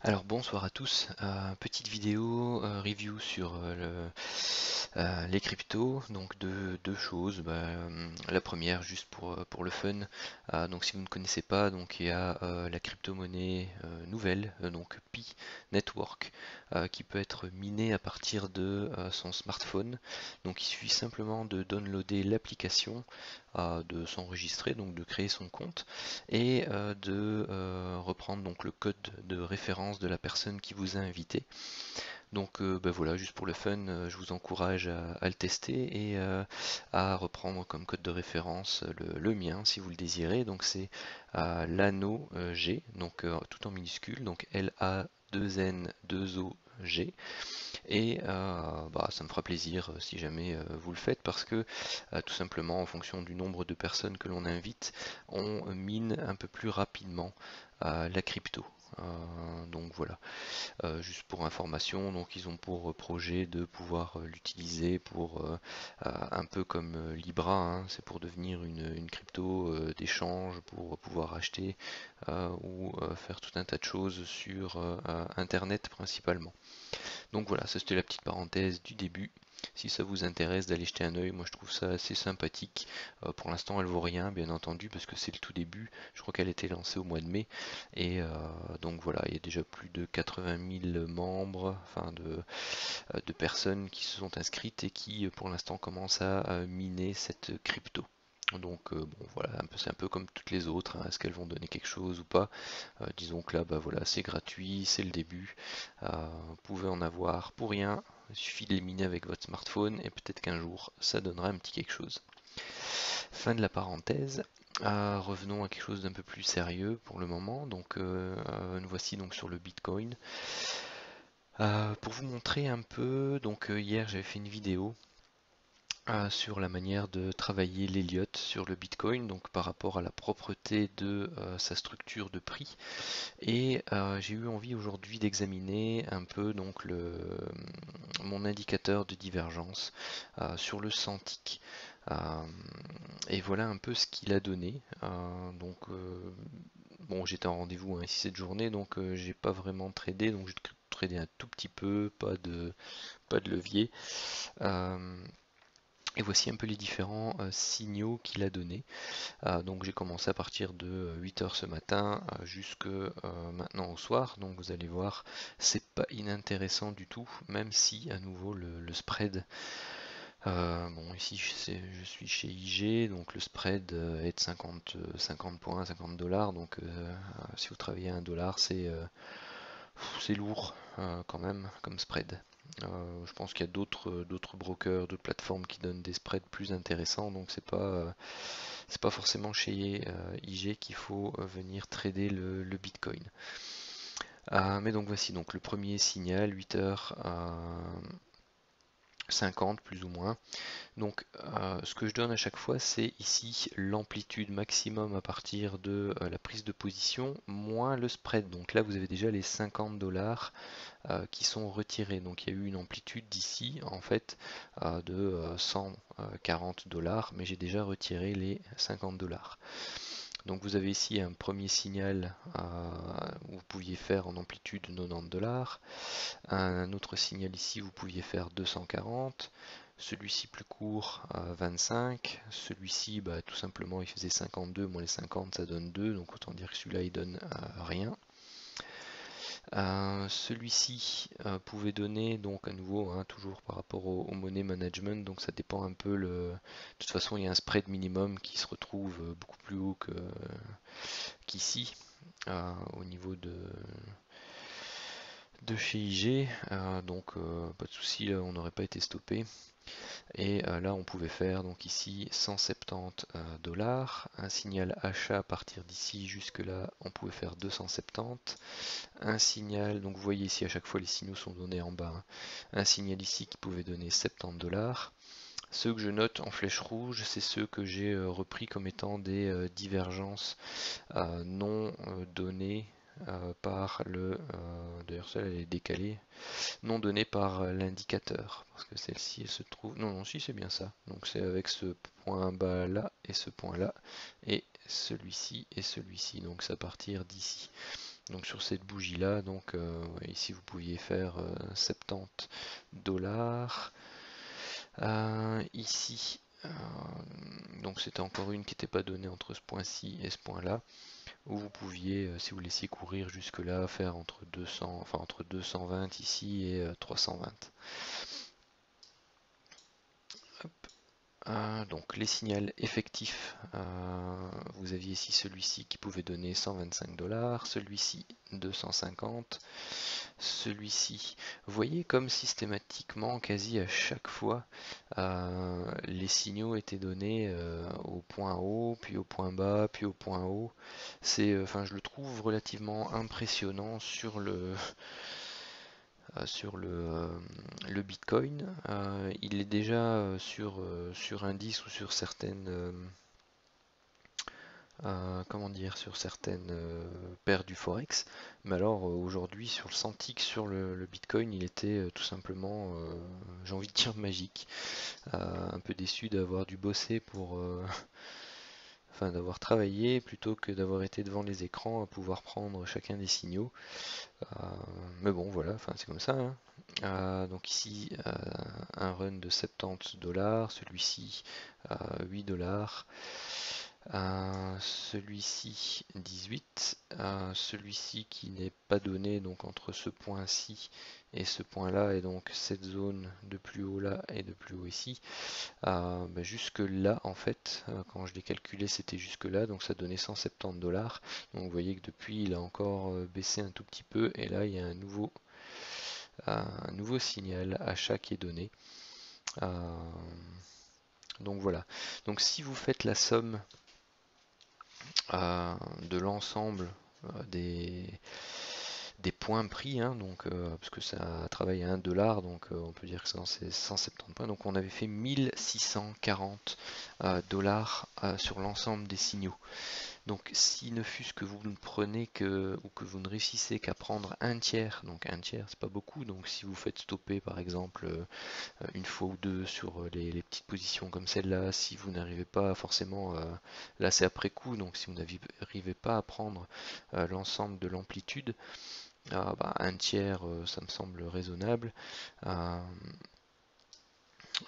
Alors bonsoir à tous, petite vidéo review sur les cryptos, donc deux choses. La première juste pour le fun, donc si vous ne connaissez pas, donc il y a la crypto-monnaie nouvelle, donc Pi Network, qui peut être minée à partir de son smartphone. Donc il suffit simplement de downloader l'application, de s'enregistrer, donc de créer son compte et de reprendre donc le code de référence de la personne qui vous a invité. Donc voilà, juste pour le fun, je vous encourage à le tester et à reprendre comme code de référence le mien si vous le désirez. Donc c'est Lano G, donc tout en minuscule, donc L-A-2-N-2-O-G. Et ça me fera plaisir si jamais vous le faites parce que tout simplement en fonction du nombre de personnes que l'on invite, on mine un peu plus rapidement la crypto. Donc voilà, juste pour information, donc ils ont pour projet de pouvoir l'utiliser pour un peu comme Libra, hein, c'est pour devenir une crypto d'échange, pour pouvoir acheter ou faire tout un tas de choses sur Internet principalement. Donc voilà, ça c'était la petite parenthèse du début. Si ça vous intéresse d'aller jeter un œil, moi je trouve ça assez sympathique. Pour l'instant elle vaut rien bien entendu parce que c'est le tout début. Je crois qu'elle a été lancée au mois de mai. Et donc voilà, il y a déjà plus de 80 000 membres, enfin de personnes qui se sont inscrites et qui pour l'instant commencent à miner cette crypto. Donc bon voilà, c'est un peu comme toutes les autres, hein. Est-ce qu'elles vont donner quelque chose ou pas? Disons que là, voilà, c'est gratuit, c'est le début. Vous pouvez en avoir pour rien. Il suffit de les miner avec votre smartphone et peut-être qu'un jour, ça donnera un petit quelque chose. Fin de la parenthèse. Revenons à quelque chose d'un peu plus sérieux pour le moment. Donc, nous voici donc sur le Bitcoin. Pour vous montrer un peu, donc hier j'avais fait une vidéo sur la manière de travailler l'Elliott sur le Bitcoin, donc par rapport à la propreté de sa structure de prix. Et j'ai eu envie aujourd'hui d'examiner un peu donc mon indicateur de divergence sur le Santic. Euh, et voilà un peu ce qu'il a donné. Bon, j'étais en rendez-vous ici cette journée, donc j'ai pas vraiment tradé, donc j'ai tradé un tout petit peu, pas de levier. Euh, et voici un peu les différents signaux qu'il a donnés. Donc j'ai commencé à partir de 8 heures ce matin jusque maintenant au soir. Donc vous allez voir, c'est pas inintéressant du tout, même si à nouveau le spread. Bon ici je suis chez IG, donc le spread est de 50 points, 50 dollars. Donc si vous travaillez à 1 dollar, c'est lourd quand même comme spread. Je pense qu'il y a d'autres brokers, d'autres plateformes qui donnent des spreads plus intéressants, donc c'est pas forcément chez IG qu'il faut venir trader le Bitcoin. Mais donc voici donc le premier signal, 8h 50 plus ou moins. Donc ce que je donne à chaque fois, c'est ici l'amplitude maximum à partir de la prise de position moins le spread. Donc là vous avez déjà les 50 dollars qui sont retirés. Donc il y a eu une amplitude d'ici en fait de 140 dollars, mais j'ai déjà retiré les 50 dollars. Donc vous avez ici un premier signal où vous pouviez faire en amplitude 90 dollars. Un autre signal ici, vous pouviez faire 240. Celui-ci plus court, 25. Celui-ci, tout simplement, il faisait 52, moins les 50, ça donne 2. Donc autant dire que celui-là, il donne rien. Celui-ci pouvait donner, donc à nouveau, hein, toujours par rapport au money management, donc ça dépend un peu. De toute façon, il y a un spread minimum qui se retrouve beaucoup plus haut qu'ici, au niveau de chez IG. Donc pas de souci, là, on n'aurait pas été stoppé. Et là, on pouvait faire donc ici 170 dollars, un signal achat à partir d'ici jusque là, on pouvait faire 270, un signal, donc vous voyez ici à chaque fois les signaux sont donnés en bas, hein. Un signal ici qui pouvait donner 70 dollars. Ceux que je note en flèche rouge, c'est ceux que j'ai repris comme étant des divergences non données par d'ailleurs celle elle est décalée, non données par l'indicateur, parce que celle-ci elle se trouve, non non si c'est bien ça, donc c'est avec ce point bas là et ce point là, et celui-ci, donc c'est à partir d'ici. Donc sur cette bougie là, donc ici vous pouviez faire 70 dollars. Ici, donc c'était encore une qui n'était pas donnée entre ce point-ci et ce point-là, où vous pouviez, si vous laissiez courir jusque là, faire entre 200, enfin entre 220 ici et 320. Donc les signaux effectifs, vous aviez ici celui-ci qui pouvait donner 125 dollars, celui-ci 250, celui-ci. Vous voyez comme systématiquement, quasi à chaque fois, les signaux étaient donnés au point haut, puis au point bas, puis au point haut. Enfin, je le trouve relativement impressionnant sur le Bitcoin. Il est déjà sur indice ou sur certaines comment dire, sur certaines paires du Forex. Mais alors aujourd'hui sur le Centix, sur le Bitcoin, il était tout simplement, j'ai envie de dire magique. Un peu déçu d'avoir dû bosser pour, enfin d'avoir travaillé plutôt que d'avoir été devant les écrans à pouvoir prendre chacun des signaux. Mais bon voilà, enfin c'est comme ça, hein. Donc ici un run de 70 dollars, celui-ci 8 dollars. Celui-ci 18, celui-ci qui n'est pas donné donc entre ce point-ci et ce point-là, et donc cette zone de plus haut là et de plus haut ici, jusque là en fait, quand je l'ai calculé c'était jusque là, donc ça donnait 170 dollars. Donc vous voyez que depuis il a encore baissé un tout petit peu, et là il y a un nouveau signal achat qui est donné. Donc voilà, donc si vous faites la somme de l'ensemble des points pris, hein, donc, parce que ça travaille à 1 dollar, donc on peut dire que c'est 170 points, donc on avait fait 1640 dollars sur l'ensemble des signaux. Donc si ne fût-ce que vous ne prenez que, ou que vous ne réussissez qu'à prendre un tiers, donc un tiers c'est pas beaucoup, donc si vous faites stopper par exemple une fois ou deux sur les petites positions comme celle-là, si vous n'arrivez pas forcément, là c'est après coup, donc si vous n'arrivez pas à prendre l'ensemble de l'amplitude, un tiers ça me semble raisonnable.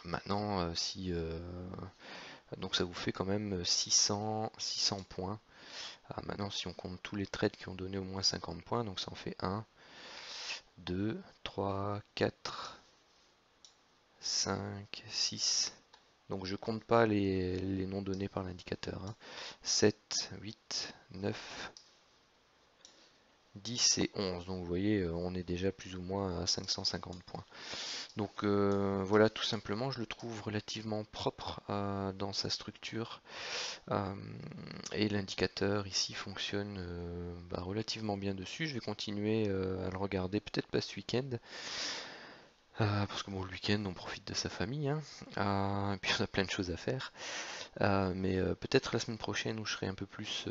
Maintenant si donc ça vous fait quand même 600 points. Maintenant si on compte tous les trades qui ont donné au moins 50 points, donc ça en fait 1, 2, 3, 4, 5, 6. Donc je compte pas les noms donnés par l'indicateur, hein. 7, 8, 9, 10 et 11. Donc vous voyez, on est déjà plus ou moins à 550 points. Donc voilà, tout simplement, je le trouve relativement propre dans sa structure. Et l'indicateur ici fonctionne relativement bien dessus. Je vais continuer à le regarder, peut-être pas ce week-end. Parce que bon, le week-end on profite de sa famille, hein. Et puis on a plein de choses à faire. Mais peut-être la semaine prochaine où je serai un peu plus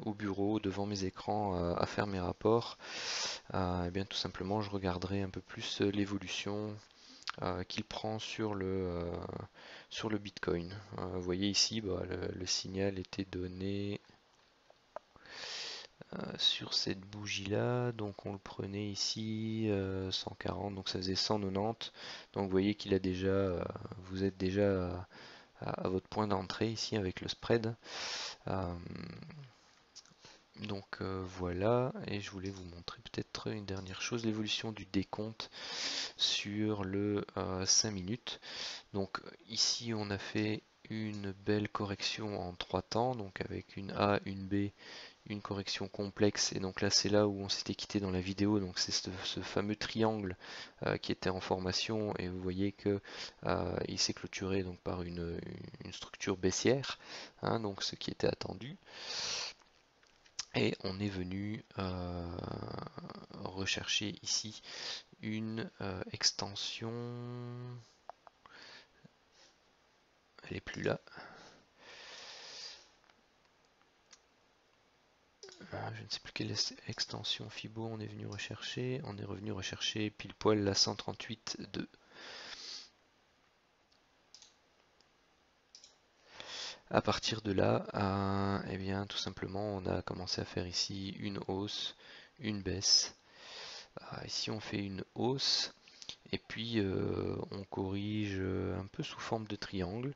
au bureau, devant mes écrans, à faire mes rapports, et bien tout simplement je regarderai un peu plus l'évolution qu'il prend sur le Bitcoin. Vous voyez ici, le signal était donné sur cette bougie là, donc on le prenait ici 140, donc ça faisait 190. Donc vous voyez qu'il a déjà, vous êtes déjà à votre point d'entrée ici avec le spread. Donc voilà, et je voulais vous montrer peut-être une dernière chose, l'évolution du décompte sur le 5 minutes. Donc ici on a fait une belle correction en 3 temps, donc avec une A, une B, une correction complexe, et donc là c'est là où on s'était quitté dans la vidéo, donc c'est ce fameux triangle qui était en formation, et vous voyez que il s'est clôturé donc par une structure baissière, hein, donc ce qui était attendu. Et on est venu rechercher ici une extension. Elle est plus là. Je ne sais plus quelle extension Fibo on est venu rechercher. On est revenu rechercher pile poil la 138.2. À partir de là, eh bien tout simplement on a commencé à faire ici une hausse, une baisse. Ici on fait une hausse. Et puis on corrige un peu sous forme de triangle.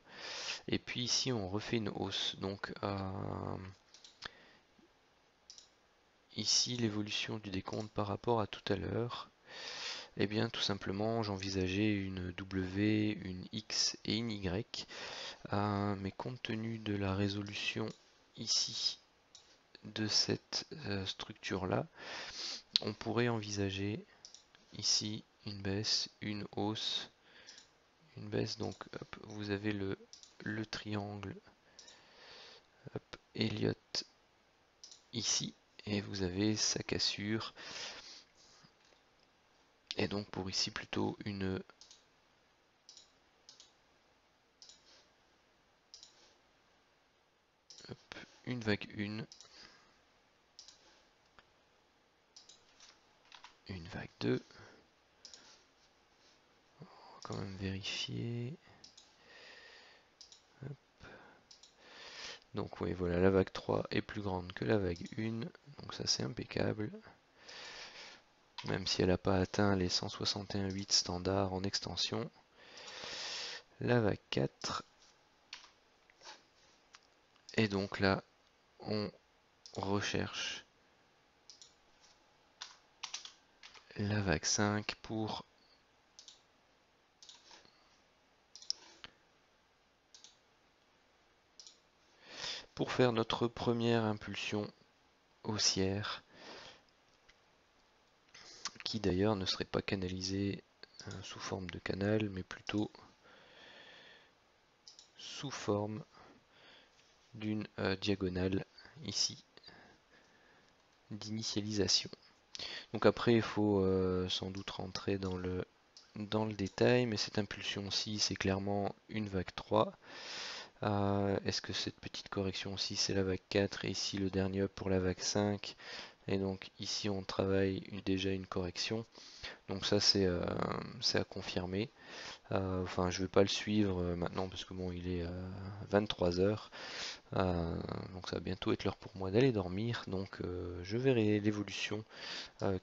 Et puis ici on refait une hausse. Donc ici l'évolution du décompte par rapport à tout à l'heure. Eh bien tout simplement j'envisageais une W, une X et une Y. Mais compte tenu de la résolution ici de cette structure là, on pourrait envisager ici une baisse, une hausse, une baisse. Donc hop, vous avez le triangle Elliott ici et vous avez sa cassure, et donc pour ici plutôt une vague 1, une vague 2, on va quand même vérifier. Hop. Donc oui, voilà, la vague 3 est plus grande que la vague 1, donc ça c'est impeccable. Même si elle n'a pas atteint les 161,8 standards en extension. La vague 4. Et donc là, on recherche la vague 5 pour faire notre première impulsion haussière, qui d'ailleurs ne serait pas canalisée sous forme de canal, mais plutôt sous forme d'une diagonale ici d'initialisation. Donc après il faut sans doute rentrer dans le détail, mais cette impulsion-ci c'est clairement une vague 3. Est-ce que cette petite correction-ci c'est la vague 4 et ici le dernier up pour la vague 5, et donc ici on travaille déjà une correction, donc ça c'est à confirmer. Enfin je vais pas le suivre maintenant parce que bon il est 23h, donc ça va bientôt être l'heure pour moi d'aller dormir, donc je verrai l'évolution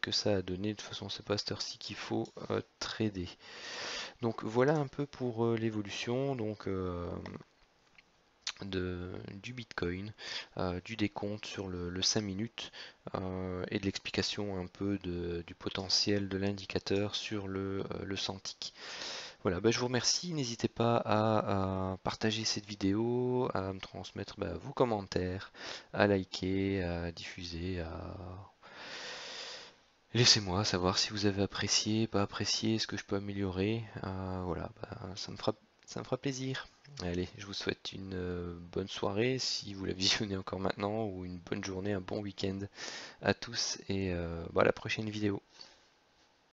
que ça a donné. De toute façon c'est pas à cette heure-ci qu'il faut trader. Donc voilà un peu pour l'évolution donc du Bitcoin, du décompte sur le 5 minutes et de l'explication un peu du potentiel de l'indicateur sur le Santic. Voilà, bah, je vous remercie. N'hésitez pas à partager cette vidéo, à me transmettre vos commentaires, à liker, à diffuser, à... Laissez-moi savoir si vous avez apprécié, pas apprécié, ce que je peux améliorer. Voilà, ça me fera plaisir. Allez, je vous souhaite une bonne soirée si vous la visionnez encore maintenant, ou une bonne journée, un bon week-end à tous, et à la prochaine vidéo.